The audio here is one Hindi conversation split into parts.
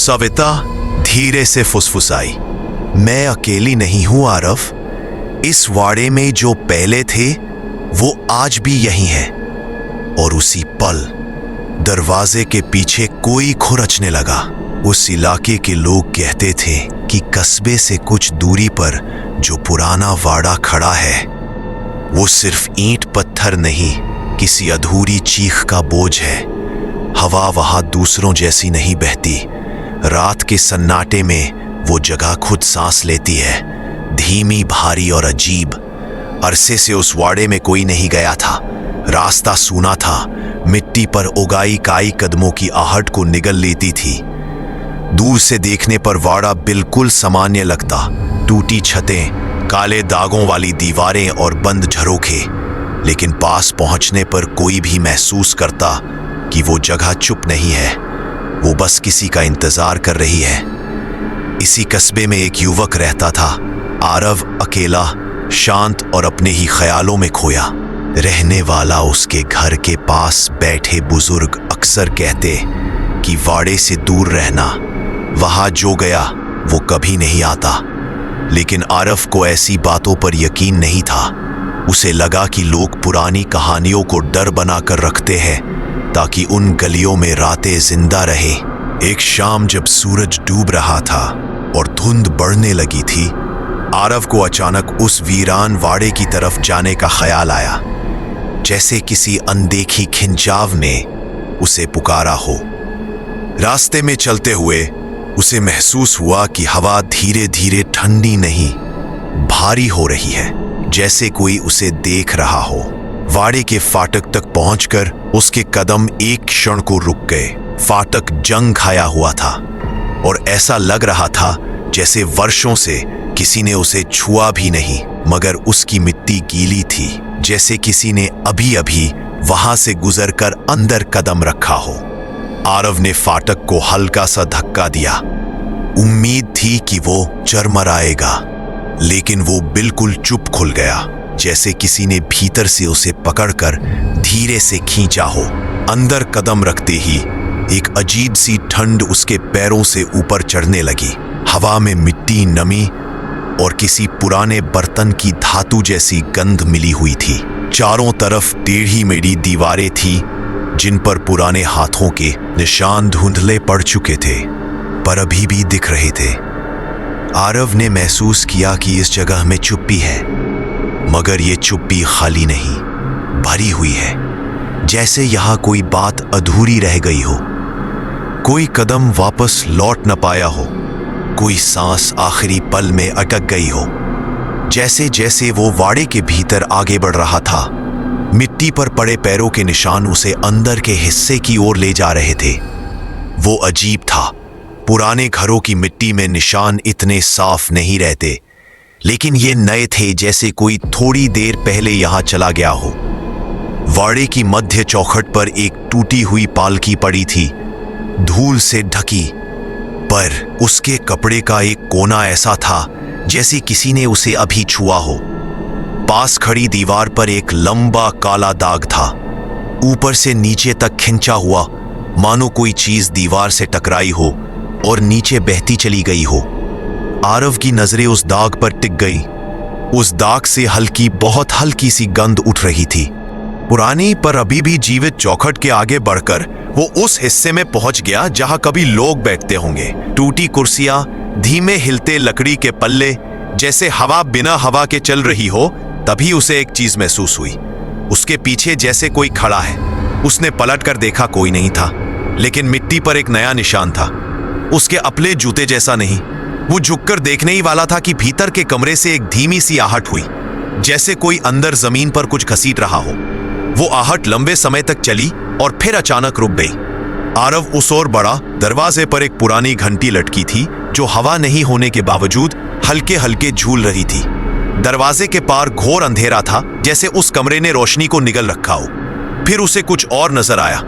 सविता धीरे से फुसफुसाई, मैं अकेली नहीं हूं आरव। इस वाड़े में जो पहले थे वो आज भी यही हैं। और उसी पल दरवाजे के पीछे कोई खुरचने लगा। उस इलाके के लोग कहते थे कि कस्बे से कुछ दूरी पर जो पुराना वाड़ा खड़ा है वो सिर्फ ईंट पत्थर नहीं, किसी अधूरी चीख का बोझ है। हवा वहां दूसरों जैसी नहीं बहती। रात के सन्नाटे में वो जगह खुद सांस लेती है, धीमी, भारी और अजीब। अरसे से उस वाड़े में कोई नहीं गया था। रास्ता सूना था, मिट्टी पर उगाई काई कदमों की आहट को निगल लेती थी। दूर से देखने पर वाड़ा बिल्कुल सामान्य लगता, टूटी छतें, काले दागों वाली दीवारें और बंद झरोखे। लेकिन पास पहुंचने पर कोई भी महसूस करता कि वो जगह चुप नहीं है, वो बस किसी का इंतजार कर रही है। इसी कस्बे में एक युवक रहता था, आरव, अकेला, शांत और अपने ही ख्यालों में खोया रहने वाला। उसके घर के पास बैठे बुजुर्ग अक्सर कहते कि वाड़े से दूर रहना, वहां जो गया वो कभी नहीं आता। लेकिन आरव को ऐसी बातों पर यकीन नहीं था। उसे लगा कि लोग पुरानी कहानियों को डर बनाकर रखते हैं ताकि उन गलियों में रातें जिंदा रहे। एक शाम जब सूरज डूब रहा था और धुंध बढ़ने लगी थी, आरव को अचानक उस वीरान वाड़े की तरफ जाने का ख्याल आया, जैसे किसी अनदेखी खिंचाव ने उसे पुकारा हो। रास्ते में चलते हुए उसे महसूस हुआ कि हवा धीरे धीरे ठंडी नहीं, भारी हो रही है, जैसे कोई उसे देख रहा हो। वाड़े के फाटक तक पहुंचकर उसके कदम एक क्षण को रुक गए। फाटक जंग खाया हुआ था और ऐसा लग रहा था जैसे वर्षों से किसी ने उसे छुआ भी नहीं, मगर उसकी मिट्टी गीली थी, जैसे किसी ने अभी अभी वहां से गुजरकर अंदर कदम रखा हो। आरव ने फाटक को हल्का सा धक्का दिया। उम्मीद थी कि वो चरमराएगा, लेकिन वो बिल्कुल चुप खुल गया, जैसे किसी ने भीतर से उसे पकड़कर धीरे से खींचा हो। अंदर कदम रखते ही एक अजीब सी ठंड उसके पैरों से ऊपर चढ़ने लगी। हवा में मिट्टी, नमी और किसी पुराने बर्तन की धातु जैसी गंध मिली हुई थी। चारों तरफ टेढ़ी मेढ़ी दीवारें थी जिन पर पुराने हाथों के निशान धुंधले पड़ चुके थे, पर अभी भी दिख रहे थे। आरव ने महसूस किया कि इस जगह में चुप्पी है, मगर ये चुप्पी खाली नहीं, भरी हुई है, जैसे यहां कोई बात अधूरी रह गई हो। कोई कदम वापस लौट न पाया हो, कोई सांस आखिरी पल में अटक गई हो। जैसे जैसे वो वाड़े के भीतर आगे बढ़ रहा था, मिट्टी पर पड़े पैरों के निशान उसे अंदर के हिस्से की ओर ले जा रहे थे। वो अजीब था। पुराने घरों की मिट्टी में निशान इतने साफ नहीं रहते, लेकिन ये नए थे, जैसे कोई थोड़ी देर पहले यहां चला गया हो। वाड़े की मध्य चौखट पर एक टूटी हुई पालकी पड़ी थी, धूल से ढकी, पर उसके कपड़े का एक कोना ऐसा था जैसे किसी ने उसे अभी छुआ हो। पास खड़ी दीवार पर एक लंबा काला दाग था, ऊपर से नीचे तक खिंचा हुआ, मानो कोई चीज दीवार से टकराई हो और नीचे बहती चली गई हो। आरव की नजरें उस दाग पर टिक गई। उस दाग से हल्की, बहुत हल्की सी गंध उठ रही थी। पुरानी पर अभी भी जीवित चौखट के आगे बढ़कर वो उस हिस्से में पहुंच गया जहां कभी लोग बैठते होंगे। टूटी कुर्सियां, धीमे हिलते लकड़ी के पल्ले, जैसे हवा बिना हवा के चल रही हो। तभी उसे एक चीज महसूस हुई, उसके पीछे जैसे कोई खड़ा है। उसने पलट कर देखा, कोई नहीं था, लेकिन मिट्टी पर एक नया निशान था। उसके अपने जूते जैसा नहीं, वो झुककर देखने ही वाला था कि भीतर के कमरे से एक धीमी सी आहट हुई, जैसे कोई अंदर जमीन पर कुछ घसीट रहा हो। वो आहट लंबे समय तक चली और फिर अचानक रुक गई। आरव उस ओर बढ़ा। दरवाजे पर एक पुरानी घंटी लटकी थी जो हवा नहीं होने के बावजूद हल्के हल्के झूल रही थी। दरवाजे के पार घोर अंधेरा था, जैसे उस कमरे ने रोशनी को निगल रखा हो। फिर उसे कुछ और नजर आया।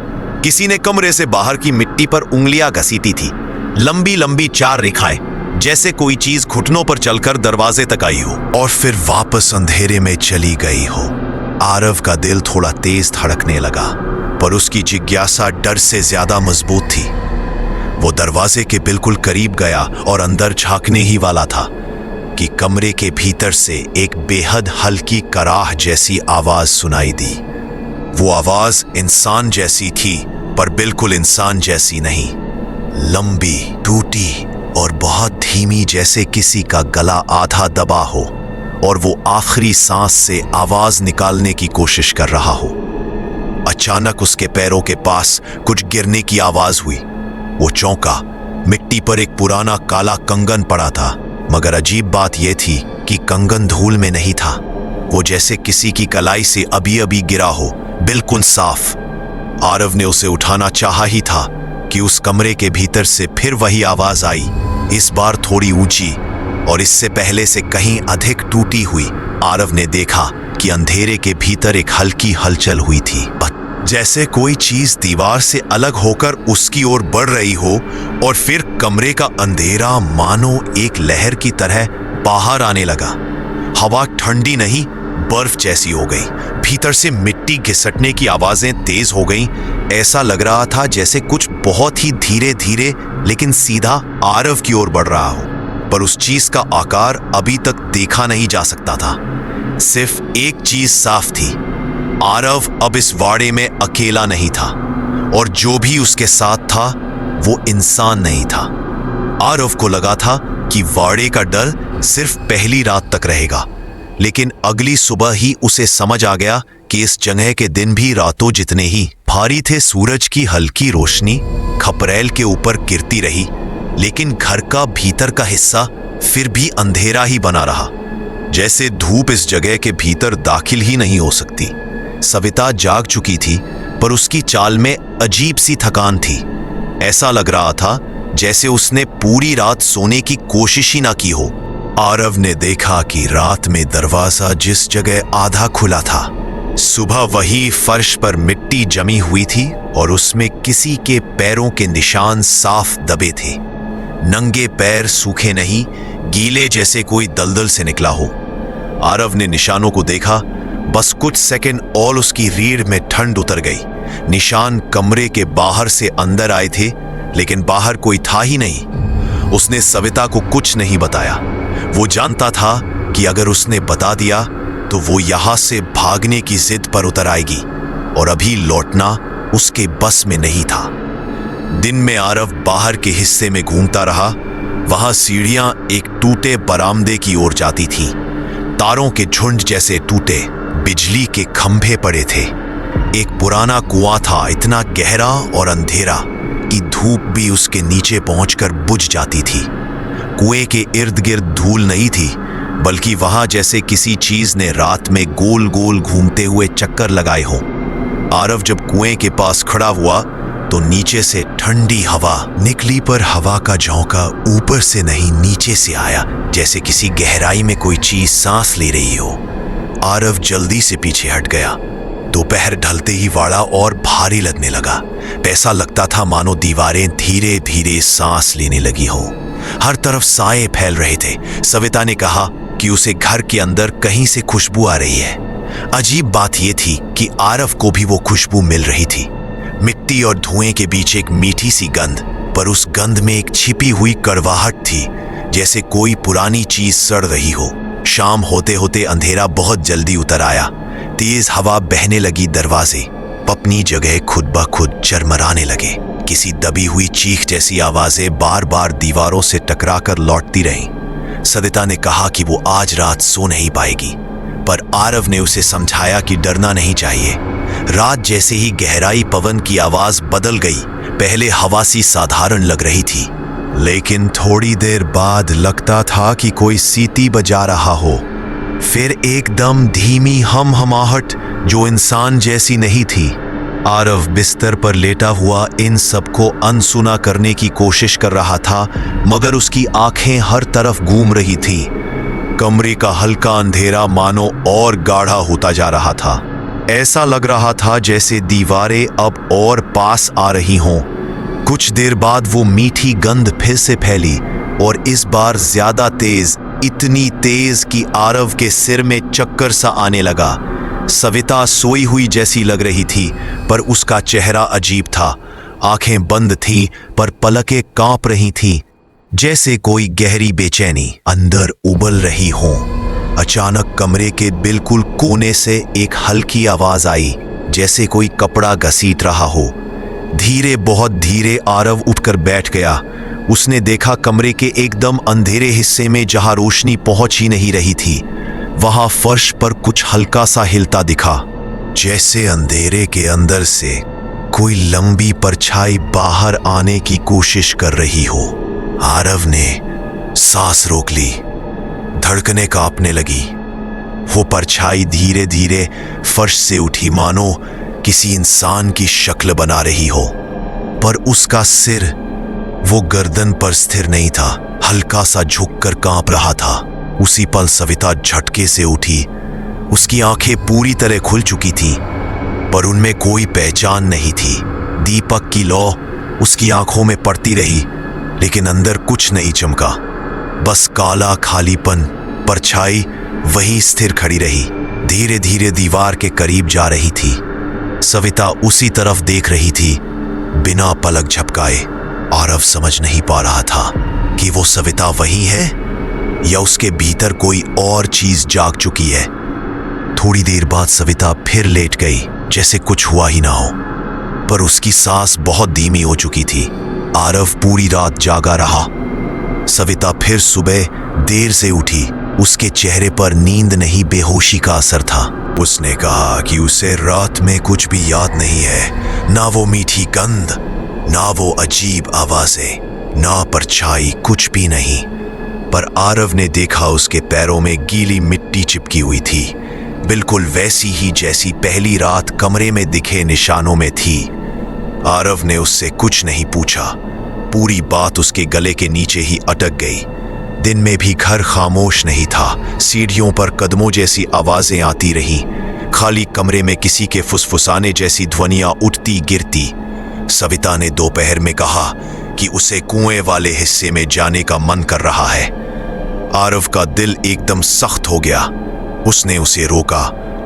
किसी ने कमरे से बाहर की मिट्टी पर उंगलियां घसीटी थी, लंबी लंबी 4 रेखाएं, जैसे कोई चीज घुटनों पर चलकर दरवाजे तक आई हो और फिर वापस अंधेरे में चली गई हो। आरव का दिल थोड़ा तेज धड़कने लगा, पर उसकी जिज्ञासा डर से ज्यादा मजबूत थी। वो दरवाजे के बिल्कुल करीब गया और अंदर झांकने ही वाला था कि कमरे के भीतर से एक बेहद हल्की कराह जैसी आवाज सुनाई दी। वो आवाज इंसान जैसी थी, पर बिल्कुल इंसान जैसी नहीं। लंबी, टूटी और बहुत धीमी, जैसे किसी का गला आधा दबा हो और वो आखिरी सांस से आवाज निकालने की कोशिश कर रहा हो। अचानक उसके पैरों के पास कुछ गिरने की आवाज हुई। वो चौंका। मिट्टी पर एक पुराना काला कंगन पड़ा था, मगर अजीब बात यह थी कि कंगन धूल में नहीं था। वो जैसे किसी की कलाई से अभी अभी गिरा हो, बिल्कुल साफ। आरव ने उसे उठाना चाहा ही था कि उस कमरे के भीतर से फिर वही आवाज आई, इस बार थोड़ी ऊंची और इससे पहले से कहीं अधिक टूटी हुई। आरव ने देखा कि अंधेरे के भीतर एक हल्की हलचल हुई थी, जैसे कोई चीज दीवार से अलग होकर उसकी ओर बढ़ रही हो, और फिर कमरे का अंधेरा मानो एक लहर की तरह बाहर आने लगा। हवा ठंडी नहीं, बर्फ जैसी हो गई। भीतर से मिट्टी घिसटने की आवाजें तेज हो गईं। ऐसा लग रहा था जैसे कुछ बहुत ही धीरे धीरे लेकिन सीधा आरव की ओर बढ़ रहा हो, पर उस चीज का आकार अभी तक देखा नहीं जा सकता था। सिर्फ एक चीज साफ थी, आरव अब इस वाड़े में अकेला नहीं था, और जो भी उसके साथ था वो इंसान नहीं था। आरव को लगा था कि वाड़े का डर सिर्फ पहली रात तक रहेगा, लेकिन अगली सुबह ही उसे समझ आ गया कि इस जगह के दिन भी रातों जितने ही भारी थे। सूरज की हल्की रोशनी खपरेल के ऊपर गिरती रही, लेकिन घर का भीतर का हिस्सा फिर भी अंधेरा ही बना रहा, जैसे धूप इस जगह के भीतर दाखिल ही नहीं हो सकती। सविता जाग चुकी थी, पर उसकी चाल में अजीब सी थकान थी। ऐसा लग रहा था जैसे उसने पूरी रात सोने की कोशिश ही ना की हो। आरव ने देखा कि रात में दरवाजा जिस जगह आधा खुला था, सुबह वही फर्श पर मिट्टी जमी हुई थी और उसमें किसी के पैरों के निशान साफ दबे थे। नंगे पैर, सूखे नहीं, गीले, जैसे कोई दलदल से निकला हो। आरव ने निशानों को देखा। बस कुछ सेकंड और उसकी रीढ़ में ठंड उतर गई। निशान कमरे के बाहर से अंदर आए थे, लेकिन बाहर कोई था ही नहीं। उसने सविता को कुछ नहीं बताया। वो जानता था कि अगर उसने बता दिया तो वो यहां से भागने की जिद पर उतर आएगी, और अभी लौटना उसके बस में नहीं था। दिन में आरव बाहर के हिस्से में घूमता रहा। वहां सीढ़ियां एक टूटे बरामदे की ओर जाती थीं। तारों के झुंड जैसे टूटे बिजली के खंभे पड़े थे। एक पुराना कुआं था, इतना गहरा और अंधेरा कि धूप भी उसके नीचे पहुंचकर बुझ जाती थी। कुएं के इर्द गिर्द धूल नहीं थी, बल्कि वहां जैसे किसी चीज ने रात में गोल गोल घूमते हुए चक्कर लगाए हों। आरव जब कुएं के पास खड़ा हुआ तो नीचे से ठंडी हवा निकली, पर हवा का झोंका ऊपर से नहीं, नीचे से आया, जैसे किसी गहराई में कोई चीज सांस ले रही हो। आरव जल्दी से पीछे हट गया। दोपहर ढलते ही वाड़ा और भारी लगने लगा। ऐसा लगता था मानो दीवारें धीरे धीरे सांस लेने लगी हो। हर तरफ साए फैल रहे थे। सविता ने कहा कि उसे घर के अंदर कहीं से खुशबू आ रही है। अजीब बात यह थी कि आरव को भी वो खुशबू मिल रही थी। मिट्टी और धुएं के बीच एक मीठी सी गंध, पर उस गंध में एक छिपी हुई कड़वाहट थी, जैसे कोई पुरानी चीज सड़ रही हो। शाम होते होते अंधेरा बहुत जल्दी उतर आया। तेज हवा बहने लगी। दरवाजे अपनी जगह खुद ब खुद चरमराने लगे। किसी दबी हुई चीख जैसी आवाजें बार बार दीवारों से टकराकर लौटती रहीं। सविता ने कहा कि वो आज रात सो नहीं पाएगी, पर आरव ने उसे समझाया कि डरना नहीं चाहिए। रात जैसे ही गहराई पवन की आवाज बदल गई। पहले हवा सी साधारण लग रही थी, लेकिन थोड़ी देर बाद लगता था कि कोई सीटी बजा रहा हो। फिर एकदम धीमी हमहमाहट जो इंसान जैसी नहीं थी। आरव बिस्तर पर लेटा हुआ इन सबको अनसुना करने की कोशिश कर रहा था, मगर उसकी आंखें हर तरफ घूम रही थी। कमरे का हल्का अंधेरा मानो और गाढ़ा होता जा रहा था। ऐसा लग रहा था जैसे दीवारें अब और पास आ रही हों। कुछ देर बाद वो मीठी गंध फिर से फैली, और इस बार ज्यादा तेज, इतनी तेज कि आरव के सिर में चक्कर सा आने लगा। सविता सोई हुई जैसी लग रही थी, पर उसका चेहरा अजीब था। आंखें बंद थी पर पलकें कांप रही थीं, जैसे कोई गहरी बेचैनी अंदर उबल रही हो। अचानक कमरे के बिल्कुल कोने से एक हल्की आवाज आई, जैसे कोई कपड़ा घसीट रहा हो। धीरे, बहुत धीरे आरव उठकर बैठ गया। उसने देखा कमरे के एकदम अंधेरे हिस्से में जहां रोशनी पहुंच ही नहीं रही थी, वहां फर्श पर कुछ हल्का सा हिलता दिखा, जैसे अंधेरे के अंदर से कोई लंबी परछाई बाहर आने की कोशिश कर रही हो। आरव ने सांस रोक ली, धड़कनें कांपने लगी। वो परछाई धीरे धीरे फर्श से उठी, मानो किसी इंसान की शक्ल बना रही हो, पर उसका सिर वो गर्दन पर स्थिर नहीं था, हल्का सा झुककर कांप रहा था। उसी पल सविता झटके से उठी। उसकी आंखें पूरी तरह खुल चुकी थीं, पर उनमें कोई पहचान नहीं थी। दीपक की लौ उसकी आंखों में पड़ती रही, लेकिन अंदर कुछ नहीं चमका, बस काला खालीपन। परछाई वहीं स्थिर खड़ी रही, धीरे धीरे दीवार के करीब जा रही थी। सविता उसी तरफ देख रही थी, बिना पलक झपकाए। आरव समझ नहीं पा रहा था कि वो सविता वही है या उसके भीतर कोई और चीज जाग चुकी है। थोड़ी देर बाद सविता फिर लेट गई, जैसे कुछ हुआ ही ना हो, पर उसकी सांस बहुत धीमी हो चुकी थी। आरव पूरी रात जागा रहा। सविता फिर सुबह देर से उठी। उसके चेहरे पर नींद नहीं, बेहोशी का असर था। उसने कहा कि उसे रात में कुछ भी याद नहीं है, ना वो मीठी गंध, ना वो अजीब आवाजें, ना परछाई, कुछ भी नहीं। पर आरव ने देखा उसके पैरों में गीली मिट्टी चिपकी हुई थी, बिल्कुल वैसी ही जैसी पहली रात कमरे में दिखे निशानों में थी। आरव ने उससे कुछ नहीं पूछा। पूरी बात उसके गले के नीचे ही अटक गई। दिन में भी घर खामोश नहीं था। सीढ़ियों पर कदमों जैसी आवाजें आती रहीं। खाली कमरे में किसी के फुसफुसाने जैसी ध्वनियां उठती गिरती। सविता ने दोपहर में कहा कि उसे कुएं वाले हिस्से में जाने का मन कर रहा है। आरव का दिल एकदम सख्त हो गया। उसने उसे रोका,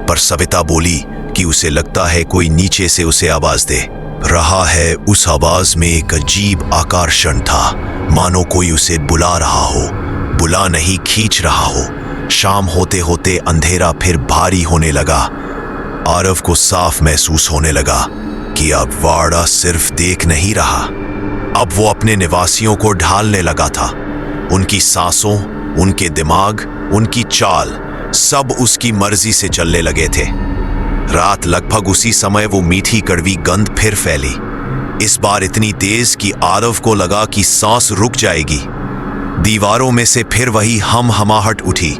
पर सविता बोली कि उसे लगता है कोई नीचे से उसे आवाज दे रहा है। उस आवाज में एक अजीब आकर्षण था, मानो कोई उसे बुला रहा हो, बुला नहीं खींच रहा हो। शाम होते होते अंधेरा फिर भारी होने लगा। आरव को साफ महसूस होने लगा कि अब वाड़ा सिर्फ देख नहीं रहा, अब वो अपने निवासियों को ढालने लगा था। उनकी सांसों, उनके दिमाग, उनकी चाल, सब उसकी मर्जी से चलने लगे थे। रात लगभग उसी समय वो मीठी कड़वी गंध फिर फैली, इस बार इतनी तेज कि आरव को लगा कि सांस रुक जाएगी। दीवारों में से फिर वही हमहमाहट उठी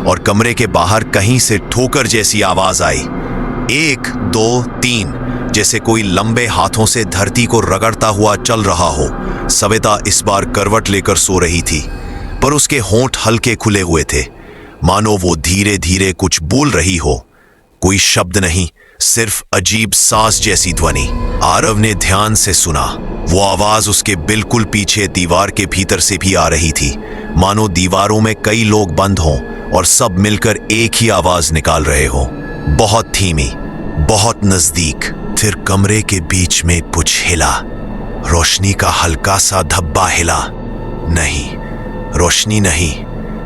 और कमरे के बाहर कहीं से ठोकर जैसी आवाज आई। 1 2 3, जैसे कोई लंबे हाथों से धरती को रगड़ता हुआ चल रहा हो। सविता इस बार करवट लेकर सो रही थी, पर उसके होंठ हल्के खुले हुए थे, मानो वो धीरे धीरे कुछ बोल रही हो। कोई शब्द नहीं, सिर्फ अजीब सांस जैसी ध्वनि। आरव ने ध्यान से सुना। वो आवाज उसके बिल्कुल पीछे दीवार के भीतर से भी आ रही थी, मानो दीवारों में कई लोग बंद हों और सब मिलकर एक ही आवाज निकाल रहे हो। बहुत धीमी, बहुत नजदीक। फिर कमरे के बीच में कुछ हिला। रोशनी का हल्का सा धब्बा हिला। नहीं, रोशनी नहीं,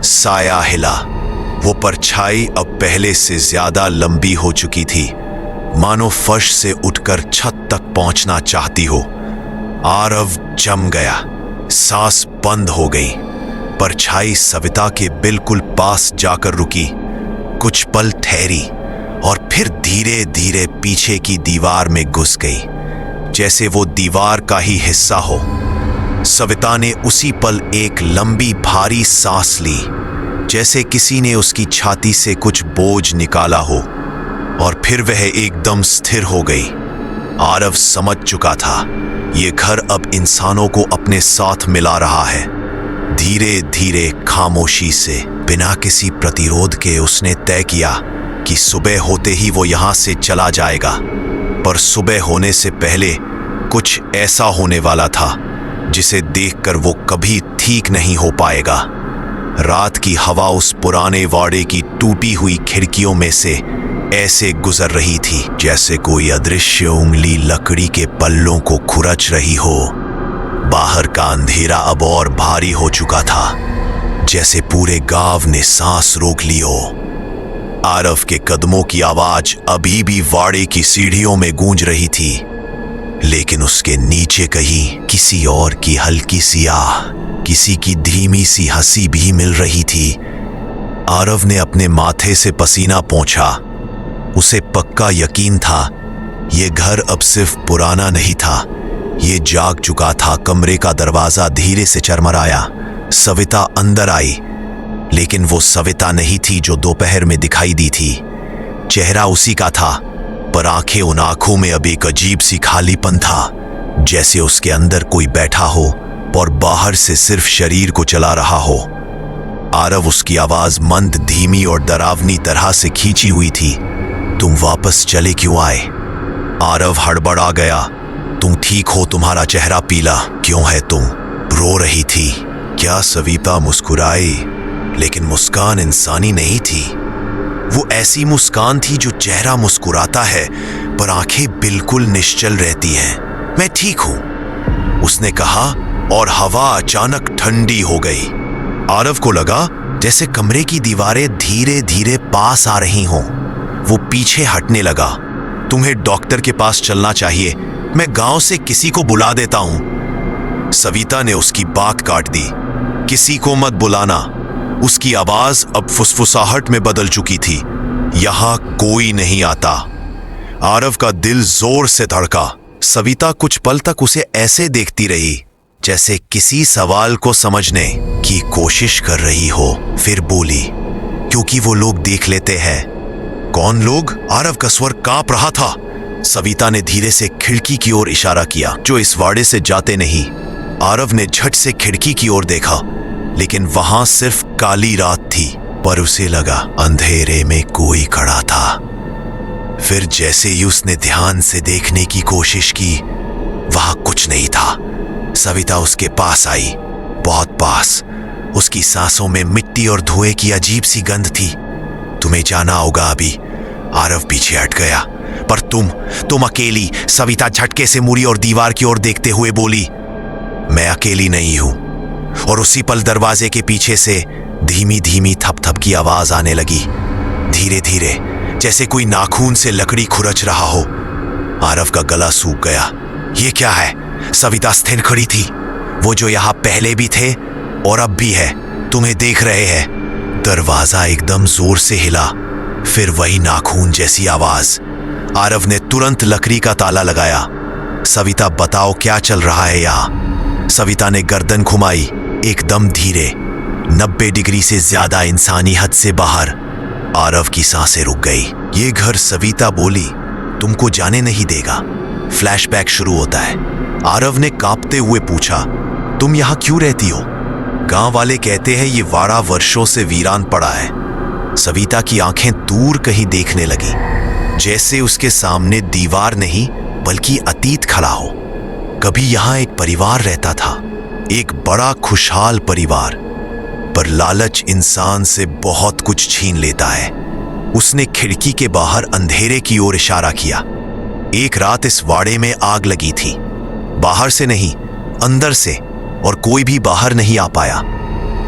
साया हिला। वो परछाई अब पहले से ज्यादा लंबी हो चुकी थी, मानो फर्श से उठकर छत तक पहुंचना चाहती हो। आरव जम गया, सांस बंद हो गई। परछाई सविता के बिल्कुल पास जाकर रुकी, कुछ पल ठहरी और फिर धीरे धीरे पीछे की दीवार में घुस गई, जैसे वो दीवार का ही हिस्सा हो। सविता ने उसी पल एक लंबी भारी सांस ली, जैसे किसी ने उसकी छाती से कुछ बोझ निकाला हो, और फिर वह एकदम स्थिर हो गई। आरव समझ चुका था, ये घर अब इंसानों को अपने साथ मिला रहा है। धीरे धीरे, खामोशी से, बिना किसी प्रतिरोध के उसने तय किया कि सुबह होते ही वो यहां से चला जाएगा। पर सुबह होने से पहले कुछ ऐसा होने वाला था जिसे देखकर वो कभी ठीक नहीं हो पाएगा। रात की हवा उस पुराने वाड़े की टूटी हुई खिड़कियों में से ऐसे गुजर रही थी जैसे कोई अदृश्य उंगली लकड़ी के पल्लों को खुरच रही हो। बाहर का अंधेरा अब और भारी हो चुका था, जैसे पूरे गांव ने सांस रोक ली हो। आरव के कदमों की आवाज अभी भी वाड़े की सीढ़ियों में गूंज रही थी, लेकिन उसके नीचे कहीं किसी और की हल्की सी आह, किसी की धीमी सी हंसी भी मिल रही थी। आरव ने अपने माथे से पसीना पोंछा। उसे पक्का यकीन था ये घर अब सिर्फ पुराना नहीं था, ये जाग चुका था। कमरे का दरवाजा धीरे से चरमराया। सविता अंदर आई, लेकिन वो सविता नहीं थी जो दोपहर में दिखाई दी थी। चेहरा उसी का था, पर आंखें, उन आंखों में अब एक अजीब सी खालीपन था, जैसे उसके अंदर कोई बैठा हो और बाहर से सिर्फ शरीर को चला रहा हो। आरव, उसकी आवाज मंद, धीमी और डरावनी तरह से खींची हुई थी। तुम वापस चले क्यों आए? आरव हड़बड़ा गया। तुम ठीक हो? तुम्हारा चेहरा पीला क्यों है? तुम रो रही थी क्या? सविता मुस्कुराई, लेकिन मुस्कान इंसानी नहीं थी। वो ऐसी मुस्कान थी जो चेहरा मुस्कुराता है पर आंखें बिल्कुल निश्चल रहती हैं। मैं ठीक हूं, उसने कहा, और हवा अचानक ठंडी हो गई। आरव को लगा जैसे कमरे की दीवारें धीरे धीरे पास आ रही हों। वो पीछे हटने लगा। तुम्हें डॉक्टर के पास चलना चाहिए, मैं गांव से किसी को बुला देता हूं। सविता ने उसकी बात काट दी। किसी को मत बुलाना। उसकी आवाज अब फुसफुसाहट में बदल चुकी थी। यहां कोई नहीं आता। आरव का दिल जोर से धड़का। सविता कुछ पल तक उसे ऐसे देखती रही जैसे किसी सवाल को समझने की कोशिश कर रही हो। फिर बोली, क्योंकि वो लोग देख लेते हैं। कौन लोग? आरव का स्वर कांप रहा था। सविता ने धीरे से खिड़की की ओर इशारा किया, जो इस वाड़े से जाते नहीं। आरव ने झट से खिड़की की ओर देखा, लेकिन वहां सिर्फ काली रात थी, पर उसे लगा अंधेरे में कोई खड़ा था। फिर जैसे ही उसने ध्यान से देखने की कोशिश की, वहां कुछ नहीं था। सविता उसके पास आई, बहुत पास। उसकी सांसों में मिट्टी और धुएं की अजीब सी गंध थी। तुम्हें जाना होगा अभी। आरव पीछे हट गया। पर तुम अकेली? सविता झटके से मुड़ी और दीवार की ओर देखते हुए बोली, मैं अकेली नहीं हूं। और उसी पल दरवाजे के पीछे से धीमी धीमी थप थप की आवाज आने लगी, धीरे धीरे, जैसे कोई नाखून से लकड़ी खुरच रहा हो। आरव का गला सूख गया। ये क्या है? सविता स्थिर खड़ी थी। वो जो यहां पहले भी थे और अब भी है। तुम्हें देख रहे हैं। दरवाजा एकदम जोर से हिला। फिर वही नाखून जैसी आवाज। आरव ने तुरंत लकड़ी का ताला लगाया। सविता, बताओ क्या चल रहा है यहां? सविता ने गर्दन घुमाई, एकदम धीरे, 90 डिग्री से ज्यादा इंसानी हद से बाहर। आरव की सांसें रुक गई। ये घर, सविता बोली, तुमको जाने नहीं देगा। फ्लैशबैक शुरू होता है। आरव ने कांपते हुए पूछा, तुम यहां क्यों रहती हो? गांव वाले कहते हैं ये वाड़ा वर्षों से वीरान पड़ा है। सविता की आंखें दूर कहीं देखने लगी, जैसे उसके सामने दीवार नहीं बल्कि अतीत खड़ा हो। कभी यहां एक परिवार रहता था, एक बड़ा खुशहाल परिवार, पर लालच इंसान से बहुत कुछ छीन लेता है। उसने खिड़की के बाहर अंधेरे की ओर इशारा किया। एक रात इस वाड़े में आग लगी थी, बाहर से नहीं, अंदर से, और कोई भी बाहर नहीं आ पाया।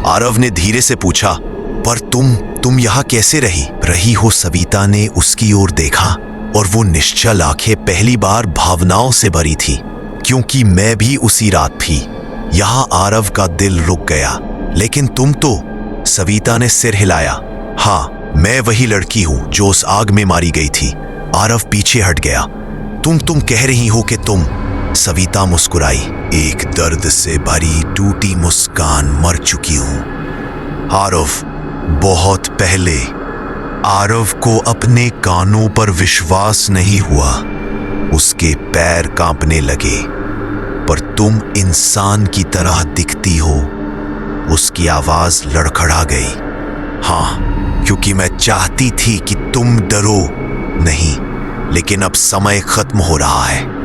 आरव ने धीरे से पूछा, पर तुम यहां कैसे रही हो? सविता ने उसकी ओर देखा, और वो निश्चल आंखें पहली बार भावनाओं से भरी थी, क्योंकि मैं भी उसी रात थी। यहां आरव का दिल रुक गया। लेकिन तुम तो? सविता ने सिर हिलाया। हाँ, मैं वही लड़की हूं जो उस आग में मारी गई थी। आरव पीछे हट गया। तुम कह रही हो कि तुम? सविता मुस्कुराई, एक दर्द से भरी टूटी मुस्कान। मर चुकी हूं आरव, बहुत पहले। आरव को अपने कानों पर विश्वास नहीं हुआ। उसके पैर कांपने लगे। पर तुम इंसान की तरह दिखती हो। उसकी आवाज लड़खड़ा गई। हाँ, क्योंकि मैं चाहती थी कि तुम डरो नहीं, लेकिन अब समय खत्म हो रहा है।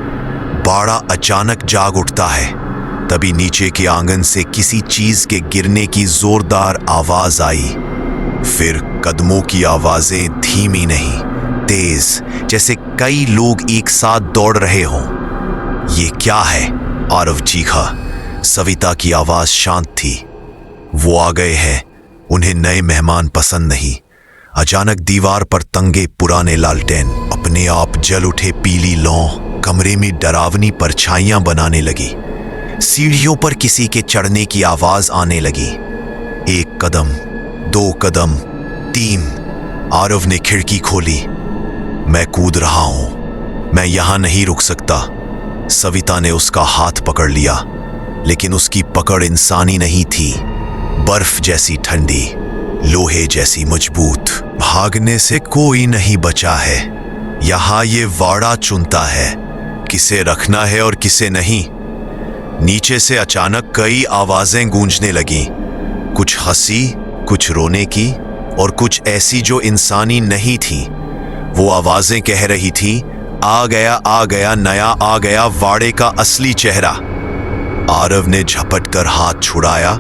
बाड़ा अचानक जाग उठता है। तभी नीचे के आंगन से किसी चीज के गिरने की जोरदार आवाज आई। फिर कदमों की आवाजें धीमी नहीं तेज, जैसे कई लोग एक साथ दौड़ रहे हों। ये क्या है? आरव चीखा। सविता की आवाज शांत थी। वो आ गए हैं, उन्हें नए मेहमान पसंद नहीं। अचानक दीवार पर तंगे पुराने लालटेन अपने आप जल उठे। पीली लौ कमरे में डरावनी परछाइयां बनाने लगी। सीढ़ियों पर किसी के चढ़ने की आवाज आने लगी। 1 कदम, 2 कदम, 3। आरव ने खिड़की खोली। मैं कूद रहा हूं, मैं यहां नहीं रुक सकता। सविता ने उसका हाथ पकड़ लिया, लेकिन उसकी पकड़ इंसानी नहीं थी। बर्फ जैसी ठंडी, लोहे जैसी मजबूत। भागने से कोई नहीं बचा है। यहां ये वाड़ा चुनता है किसे रखना है और किसे नहीं। नीचे से अचानक कई आवाजें गूंजने लगीं, कुछ हंसी, कुछ रोने की और कुछ ऐसी जो इंसानी नहीं थी। वो आवाजें कह रही थी, आ गया नया आ गया वाड़े का असली चेहरा। आरव ने झपट कर हाथ छुड़ाया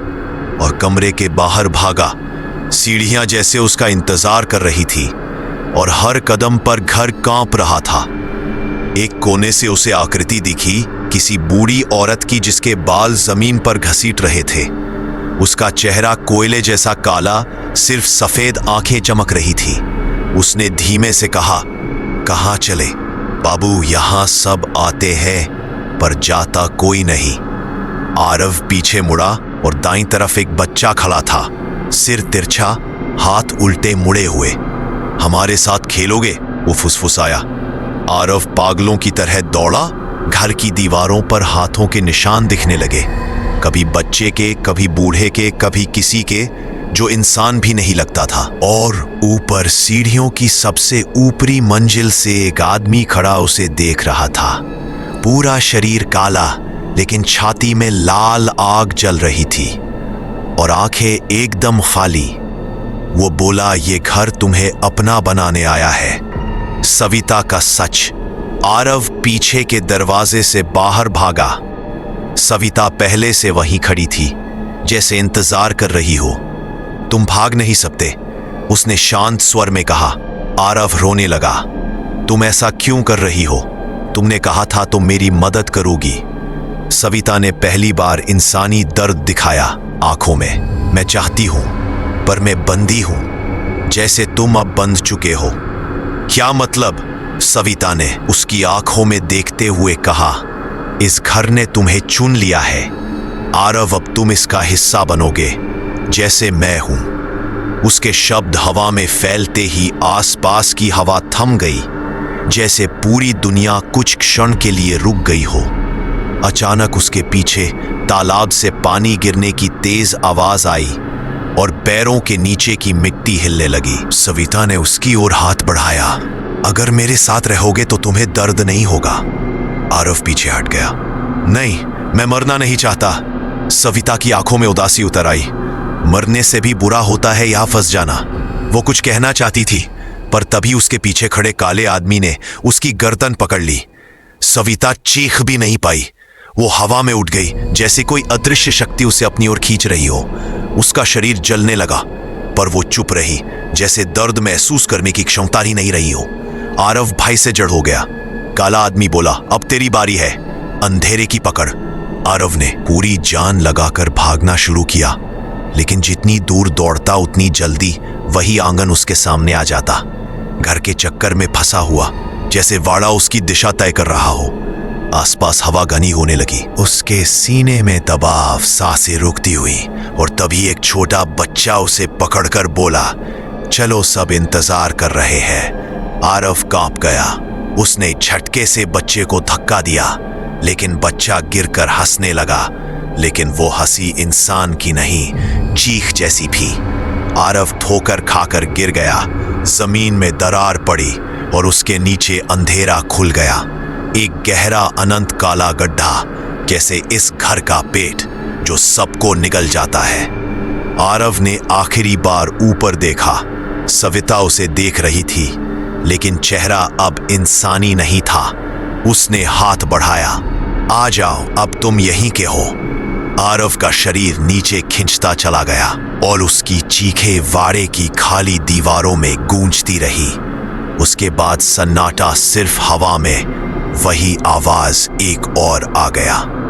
और कमरे के बाहर भागा। सीढ़ियां जैसे उसका इंतजार कर रही थी और हर कदम पर घर कांप रहा था। एक कोने से उसे आकृति दिखी, किसी बूढ़ी औरत की जिसके बाल जमीन पर घसीट रहे थे। उसका चेहरा कोयले जैसा काला, सिर्फ सफेद आंखें चमक रही थी। उसने धीमे से कहा, कहाँ चले? बाबू, यहां सब आते हैं पर जाता कोई नहीं। आरव पीछे मुड़ा और दाईं तरफ एक बच्चा खड़ा था, सिर तिरछा, हाथ उल्टे मुड़े हुए। हमारे साथ खेलोगे? वो फुसफुसाया। आरव पागलों की तरह दौड़ा। घर की दीवारों पर हाथों के निशान दिखने लगे, कभी बच्चे के, कभी बूढ़े के, कभी किसी के जो इंसान भी नहीं लगता था। और ऊपर सीढ़ियों की सबसे ऊपरी मंजिल से एक आदमी खड़ा उसे देख रहा था। पूरा शरीर काला, लेकिन छाती में लाल आग जल रही थी और आंखें एकदम खाली। वो बोला, ये घर तुम्हें अपना बनाने आया है। सविता का सच। आरव पीछे के दरवाजे से बाहर भागा। सविता पहले से वहीं खड़ी थी, जैसे इंतजार कर रही हो। तुम भाग नहीं सकते, उसने शांत स्वर में कहा। आरव रोने लगा। तुम ऐसा क्यों कर रही हो? तुमने कहा था तुम मेरी मदद करोगी। सविता ने पहली बार इंसानी दर्द दिखाया आंखों में। मैं चाहती हूं, पर मैं बंदी हूं, जैसे तुम अब बंध चुके हो। क्या मतलब? सविता ने उसकी आंखों में देखते हुए कहा। इस घर ने तुम्हें चुन लिया है आरव, अब तुम इसका हिस्सा बनोगे, जैसे मैं हूं। उसके शब्द हवा में फैलते ही आसपास की हवा थम गई, जैसे पूरी दुनिया कुछ क्षण के लिए रुक गई हो। अचानक उसके पीछे तालाब से पानी गिरने की तेज आवाज आई और पैरों के नीचे की मिट्टी हिलने लगी। सविता ने उसकी ओर हाथ बढ़ाया। अगर मेरे साथ रहोगे तो तुम्हें दर्द नहीं होगा। आरव पीछे हट गया। नहीं, मैं मरना नहीं चाहता। सविता की आंखों में उदासी उतर आई। मरने से भी बुरा होता है यहां फंस जाना। वो कुछ कहना चाहती थी, पर तभी उसके पीछे खड़े काले आदमी ने उसकी गर्दन पकड़ ली। सविता चीख भी नहीं पाई। वो हवा में उठ गई, जैसे कोई अदृश्य शक्ति उसे अपनी ओर खींच रही हो। उसका शरीर जलने लगा, पर वो चुप रही, जैसे दर्द महसूस करने की क्षमता ही नहीं रही हो। आरव भाई से जड़ हो गया। काला आदमी बोला, अब तेरी बारी है, अंधेरे की पकड़। आरव ने पूरी जान लगाकर भागना शुरू किया, लेकिन जितनी दूर दौड़ता उतनी जल्दी वही आंगन उसके सामने आ जाता। घर के चक्कर में फंसा हुआ, जैसे वाड़ा उसकी दिशा तय कर रहा हो। आसपास हवा घनी होने लगी। उसके सीने में दबाव, सांसें रुकती हुई, और तभी एक छोटा बच्चा उसे पकड़कर बोला, चलो सब इंतजार कर रहे हैं। आरव कांप गया। उसने झटके से बच्चे को धक्का दिया, लेकिन बच्चा गिरकर हंसने लगा, लेकिन वो हंसी इंसान की नहीं, चीख जैसी थी। आरव ठोकर खाकर गिर गया। जमीन में दरार पड़ी और उसके नीचे अंधेरा खुल गया। एक गहरा अनंत काला गड्ढा, जैसे इस घर का पेट जो सबको निगल जाता है। आरव ने आखिरी बार ऊपर देखा। सविता उसे देख रही थी, लेकिन चेहरा अब इंसानी नहीं था। उसने हाथ बढ़ाया। आ जाओ, अब तुम यहीं के हो। आरव का शरीर नीचे खिंचता चला गया और उसकी चीखें वाड़े की खाली दीवारों में गूंजती रही। उसके बाद सन्नाटा, सिर्फ हवा में वही आवाज एक और आ गया।